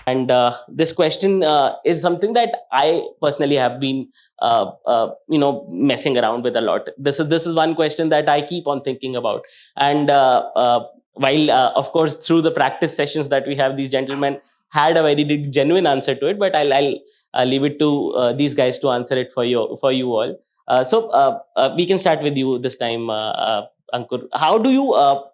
And this question is something that I personally have been messing around with a lot. This is one question that I keep on thinking about. And while of course through the practice sessions that we have, these gentlemen had a very genuine answer to it, but I'll leave it to these guys to answer it for you all. We can start with you this time, Ankur. How do you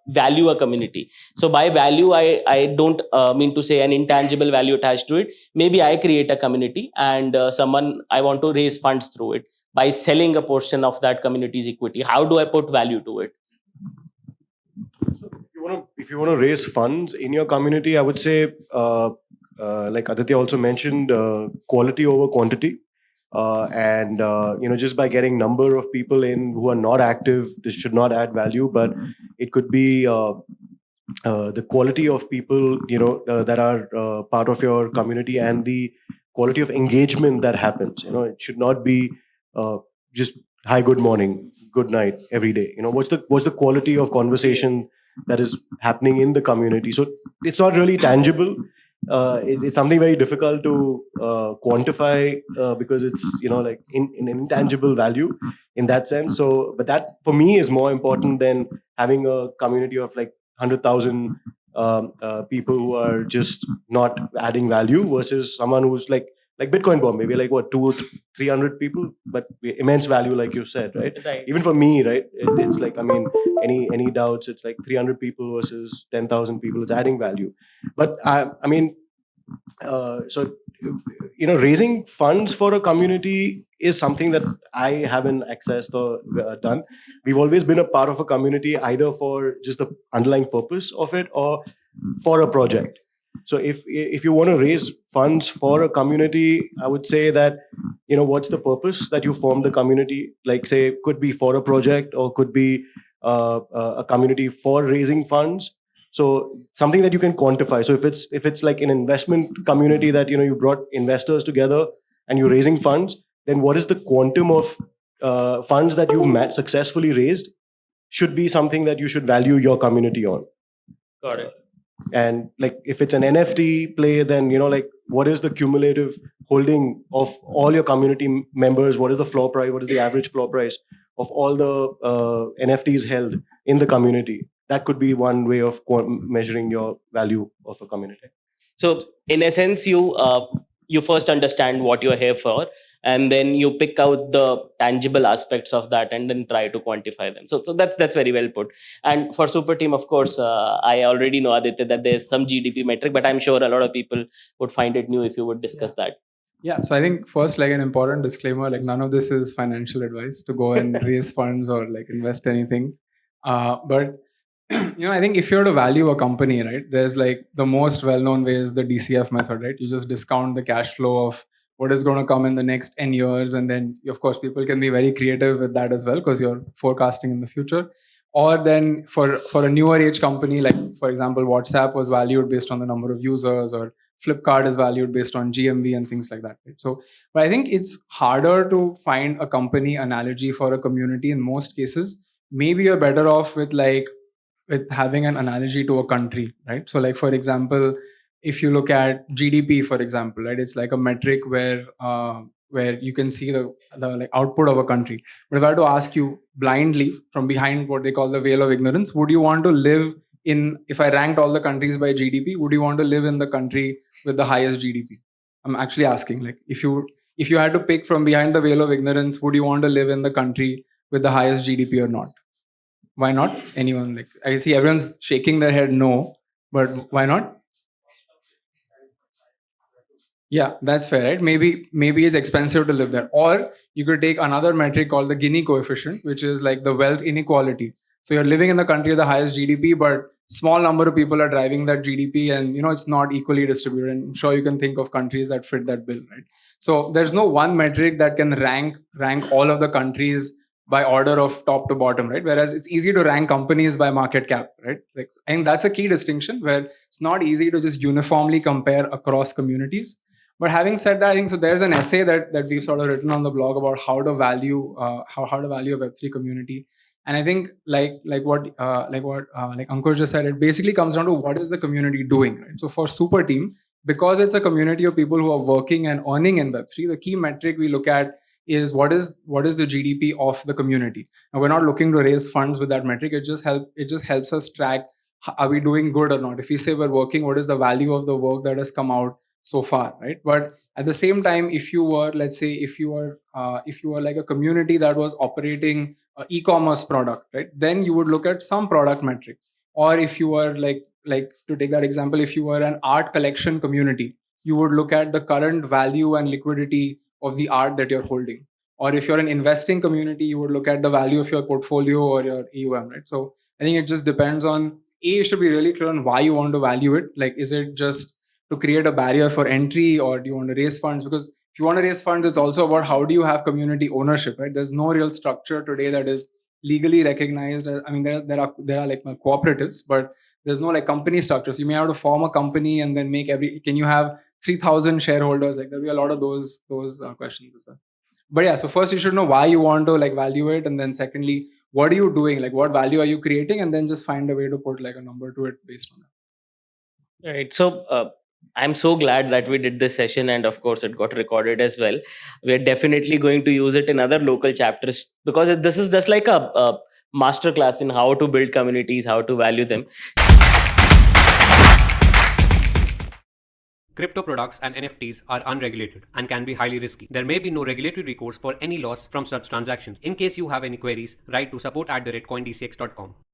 value a community? So by value, I don't mean to say an intangible value attached to it. Maybe I create a community, and someone, I want to raise funds through it by selling a portion of that community's equity. How do I put value to it? So if you want to raise funds in your community, I would say, like Aditya also mentioned, quality over quantity. And just by getting number of people in who are not active, this should not add value, but it could be the quality of people that are part of your community, and the quality of engagement that happens. It should not be just hi, good morning, good night every day. What's the quality of conversation that is happening in the community? So it's not really tangible. It's something very difficult to quantify, because it's like in intangible value in that sense. So, but that for me is more important than having a community of like 100,000 people who are just not adding value, versus someone who's like Bitcoin Bomb, maybe like what, 200-300 people, but immense value, like you said, right? Right. Even for me, right? It's like, I mean, any doubts? It's like 300 people versus 10,000 people. It's adding value, but I mean, so raising funds for a community is something that I haven't accessed or done. We've always been a part of a community, either for just the underlying purpose of it or for a project. So if you want to raise funds for a community, I would say that what's the purpose that you form the community? Like, say, could be for a project, or could be a community for raising funds. So something that you can quantify. So if it's like an investment community that you brought investors together and you're raising funds, then what is the quantum of funds that you've successfully raised should be something that you should value your community on. Got it. And like if it's an NFT play, then like what is the cumulative holding of all your community members? What is the floor price? What is the average floor price of all the NFTs held in the community? That could be one way of measuring your value of a community. So in essence, you first understand what you're here for, and then you pick out the tangible aspects of that, and then try to quantify them. So that's very well put. And for Superteam, of course, I already know, Aditya, that there's some GDP metric, but I'm sure a lot of people would find it new if you would discuss that. Yeah, so I think first, like, an important disclaimer, like, none of this is financial advice to go and raise funds or like invest anything. But I think if you're to value a company, right, there's like the most well-known way is the DCF method, right? You just discount the cash flow of what is going to come in the next 10 years. And then, of course, people can be very creative with that as well, because you're forecasting in the future. Or then for a newer age company, like, for example, WhatsApp was valued based on the number of users, or Flipkart is valued based on GMV and things like that. Right? So, but I think it's harder to find a company analogy for a community in most cases. Maybe you're better off with having an analogy to a country, right? So like, for example, if you look at GDP, for example, right, it's like a metric where you can see the like output of a country. But if I had to ask you blindly from behind what they call the veil of ignorance, would you want to live in, if I ranked all the countries by GDP, would you want to live in the country with the highest GDP? I'm actually asking, like, if you had to pick from behind the veil of ignorance, would you want to live in the country with the highest GDP or not? Why not? Anyone? Like, I see everyone's shaking their head no, but why not? Yeah, that's fair, right? Maybe it's expensive to live there. Or you could take another metric called the Gini coefficient, which is like the wealth inequality. So you're living in the country with the highest GDP, but small number of people are driving that GDP, and it's not equally distributed. And I'm sure you can think of countries that fit that bill, right? So there's no one metric that can rank all of the countries by order of top to bottom, right? Whereas it's easy to rank companies by market cap, right? Like, and that's a key distinction, where it's not easy to just uniformly compare across communities. But having said that, I think so. There's an essay that we've sort of written on the blog about how to value how to value a Web3 community. And I think like what Ankur just said, it basically comes down to what is the community doing, right? So for Superteam, because it's a community of people who are working and earning in Web3, the key metric we look at is what is the GDP of the community. And we're not looking to raise funds with that metric. It just helps us track, are we doing good or not. If we say we're working, what is the value of the work that has come out so far, right? But at the same time, if you were, let's say, if you were like a community that was operating an e-commerce product, right, then you would look at some product metric. Or if you were like to take that example, if you were an art collection community, you would look at the current value and liquidity of the art that you're holding. Or if you're an investing community, you would look at the value of your portfolio or your AUM, right? So I think it just depends on, you should be really clear on why you want to value it. Like, is it just to create a barrier for entry, or do you want to raise funds? Because if you want to raise funds, it's also about how do you have community ownership, right? There's no real structure today that is legally recognized. I mean, there are like cooperatives, but there's no like company structure. So you may have to form a company and then can you have 3,000 shareholders? Like there'll be a lot of those questions as well. But yeah, so first you should know why you want to like value it, and then secondly, what are you doing? Like what value are you creating? And then just find a way to put like a number to it based on that. Right. So I'm so glad that we did this session, and of course it got recorded as well. We're definitely going to use it in other local chapters, because this is just like a master class in how to build communities, how to value them. Crypto products and NFTs are unregulated and can be highly risky. There may be no regulatory recourse for any loss from such transactions. In case you have any queries, write to support@coindcx.com.